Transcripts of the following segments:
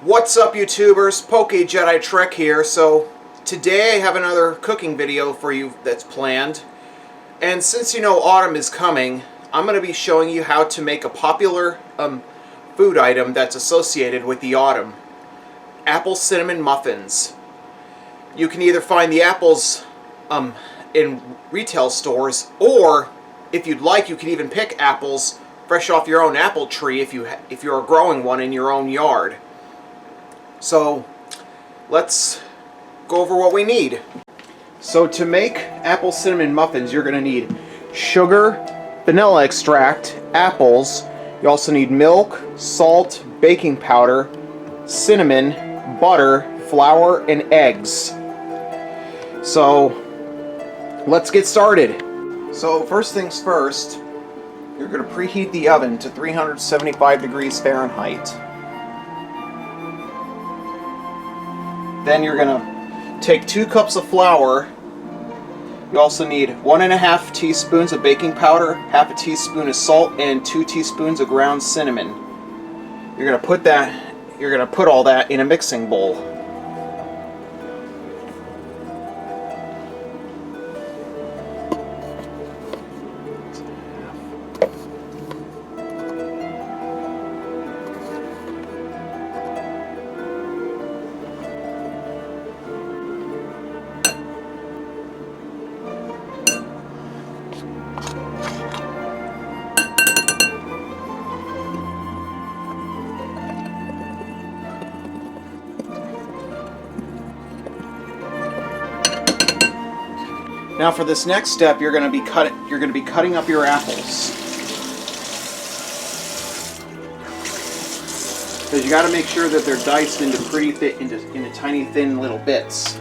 What's up, YouTubers? PokeJediTrek's here. So today I have another cooking video for you that's planned. And since you know autumn is coming, I'm going to be showing you how to make a popular food item that's associated with the autumn. Apple cinnamon muffins. You can either find the apples in retail stores, or if you'd like, you can even pick apples fresh off your own apple tree if you're growing one in your own yard. So let's go over what we need. So to make apple cinnamon muffins, you're going to need sugar, vanilla extract, apples. You also need milk, salt, baking powder, cinnamon, butter, flour, and eggs. So let's get started. So first things first, you're going to preheat the oven to 375 degrees Fahrenheit. Then you're going to take 2 cups of flour. You also need 1.5 teaspoons of baking powder, half a teaspoon of salt, and 2 teaspoons of ground cinnamon. You're going to put all that in a mixing bowl. Now for this next step, you're going to be cutting up your apples. Because you got to make sure that they're diced into pretty thick, into tiny thin little bits.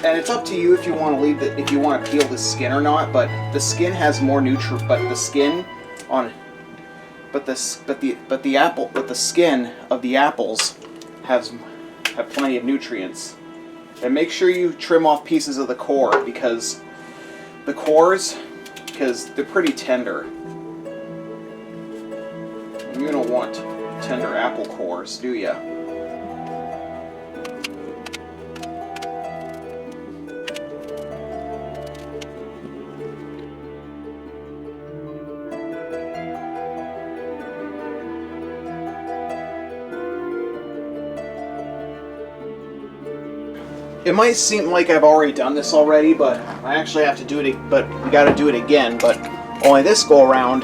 And it's up to you if you want to peel the skin or not. But the skin has more nutrient. But the skin of the apples have plenty of nutrients. And make sure you trim off pieces of the core because they're pretty tender. And you don't want tender apple cores, do ya? It might seem like I've already done this already, but I actually have to do it. But we got to do it again. But only this go around,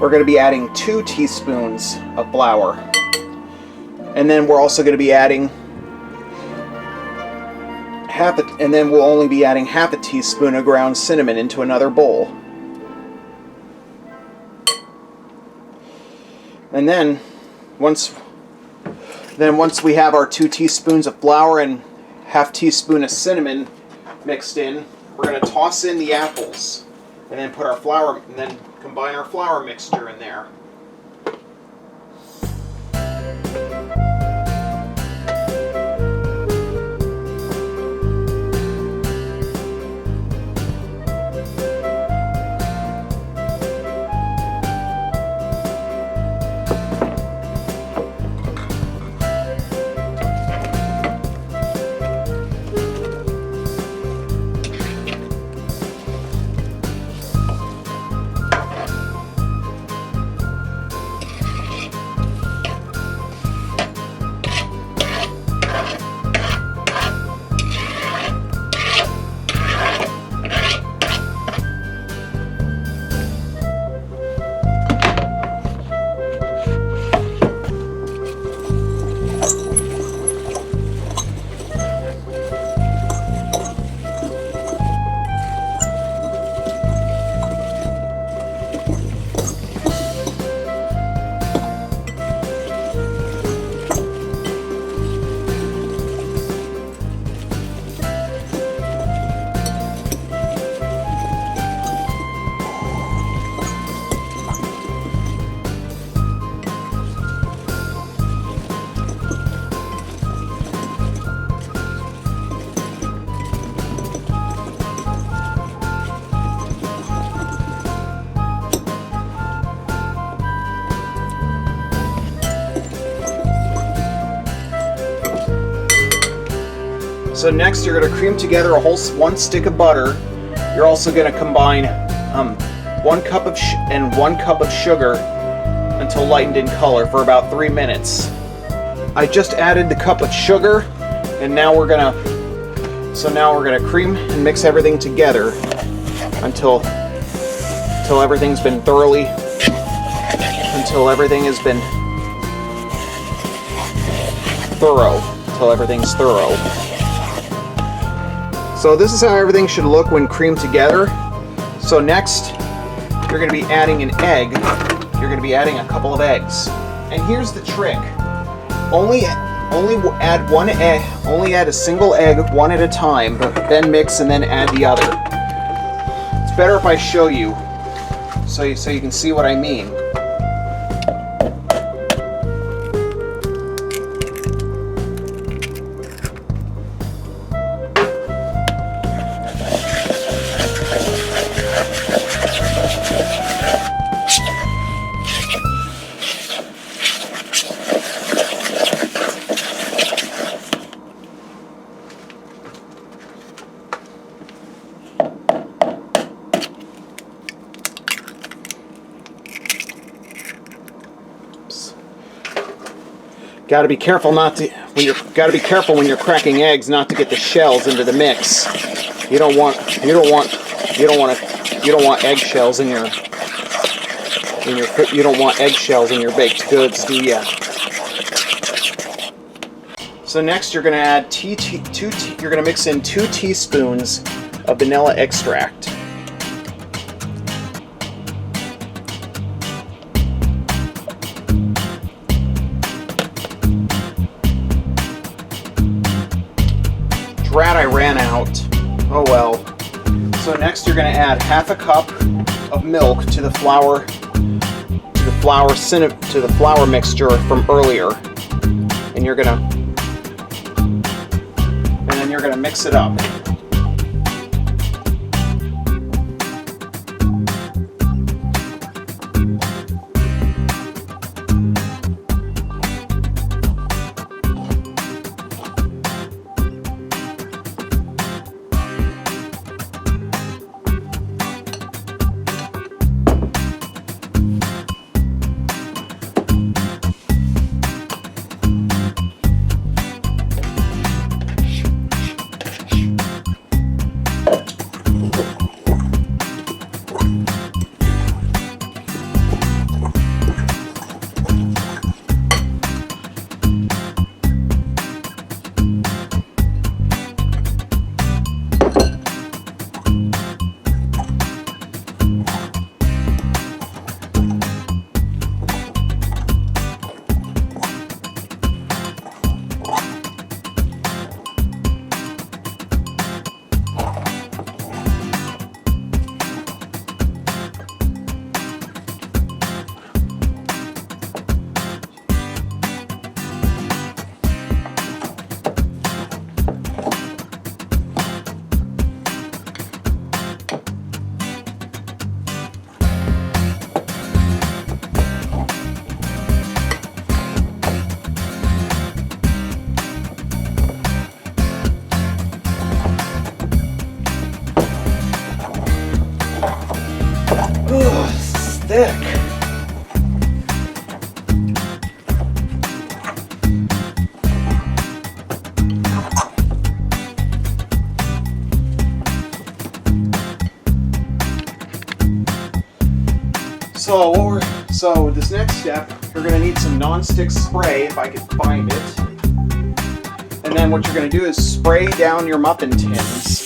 we're going to be adding 2 teaspoons of flour, and then we're also going to be adding we'll only be adding half a teaspoon of ground cinnamon into another bowl. And then once we have our 2 teaspoons of flour and half teaspoon of cinnamon mixed in, we're going to toss in the apples and then combine our flour mixture in there. So next you're going to cream together a whole one stick of butter. You're also going to combine 1 cup of 1 cup of sugar until lightened in color for about 3 minutes. I just added the cup of sugar, and now we're gonna cream and mix everything together until everything's been thoroughly, until everything's thorough. So this is how everything should look when creamed together. So next, you're going to be adding an egg. You're going to be adding a couple of eggs. And here's the trick. Only add one egg. Only add a single egg one at a time, but then mix and then add the other. It's better if I show you, so you can see what I mean. Got to be careful when you're cracking eggs not to get the shells into the mix. You don't want eggshells in your baked goods, do ya? So next you're going to add you're going to mix in 2 teaspoons of vanilla extract. Drat, I ran out. Oh well. So next you're going to add half a cup of milk to the flour mixture from earlier, and then you're gonna mix it up. Thick. So this next step, you're going to need some non-stick spray if I can find it. And then what you're going to do is spray down your muffin tins.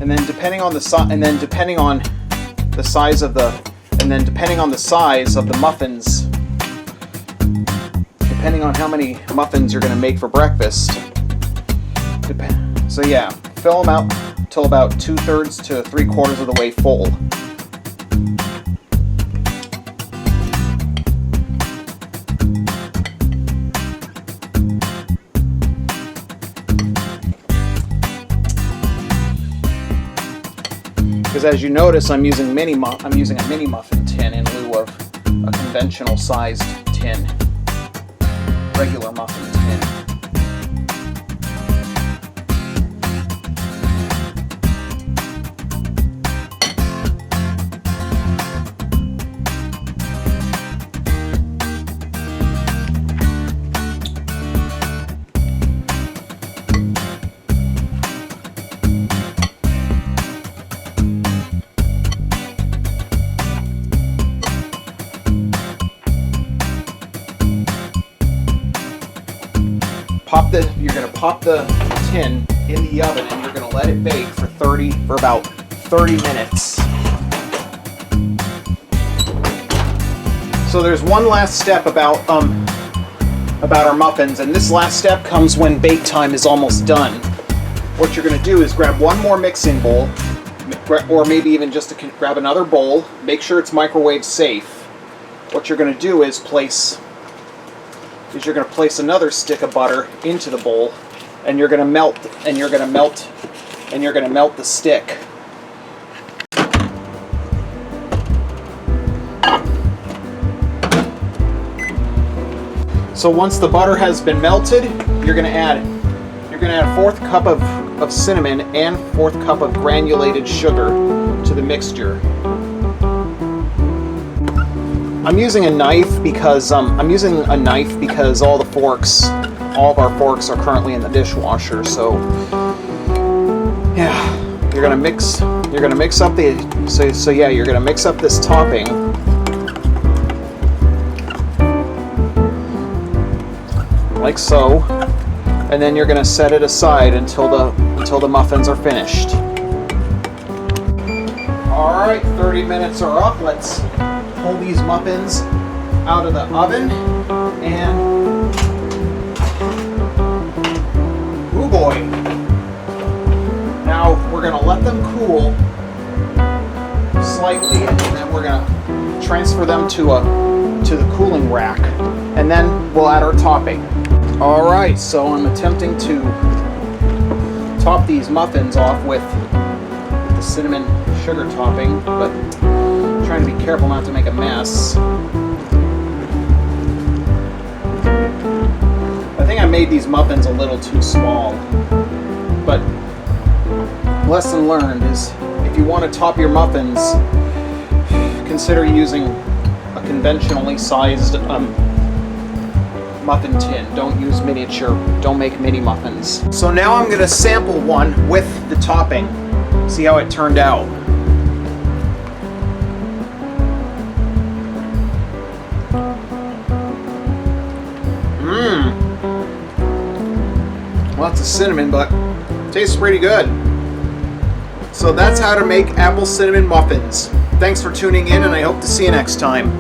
And then depending on the size, and then depending on the size of the, and then depending on the size of the muffins, depending on how many muffins you're going to make for breakfast. So yeah, fill them out till about 2/3 to 3/4 of the way full. Because as you notice, I'm using a mini muffin tin in lieu of a conventional sized tin, regular muffin tin. You're going to pop the tin in the oven and you're going to let it bake for about 30 minutes. So there's one last step about our muffins, and this last step comes when bake time is almost done. What you're going to do is grab one more mixing bowl, or maybe even just grab another bowl. Make sure it's microwave safe. What you're going to do is you're going to place another stick of butter into the bowl, and you're going to melt the stick. So once the butter has been melted, you're going to add a 1/4 cup of cinnamon and 1/4 cup of granulated sugar to the mixture. I'm using a knife because all of our forks are currently in the dishwasher. So yeah, you're gonna mix up this topping. Like so, and then you're gonna set it aside until the muffins are finished. All right, 30 minutes are up. Let's pull these muffins out of the oven, and oh boy! Now we're gonna let them cool slightly, and then we're gonna transfer them to the cooling rack, and then we'll add our topping. All right, so I'm attempting to top these muffins off with the cinnamon sugar topping, but trying to be careful not to make a mess. I think I made these muffins a little too small, but lesson learned is if you want to top your muffins, consider using a conventionally sized muffin tin. Don't use miniature, don't make mini muffins. So now I'm going to sample one with the topping, see how it turned out. Lots of cinnamon, but tastes pretty good. So that's how to make apple cinnamon muffins. Thanks for tuning in, and I hope to see you next time.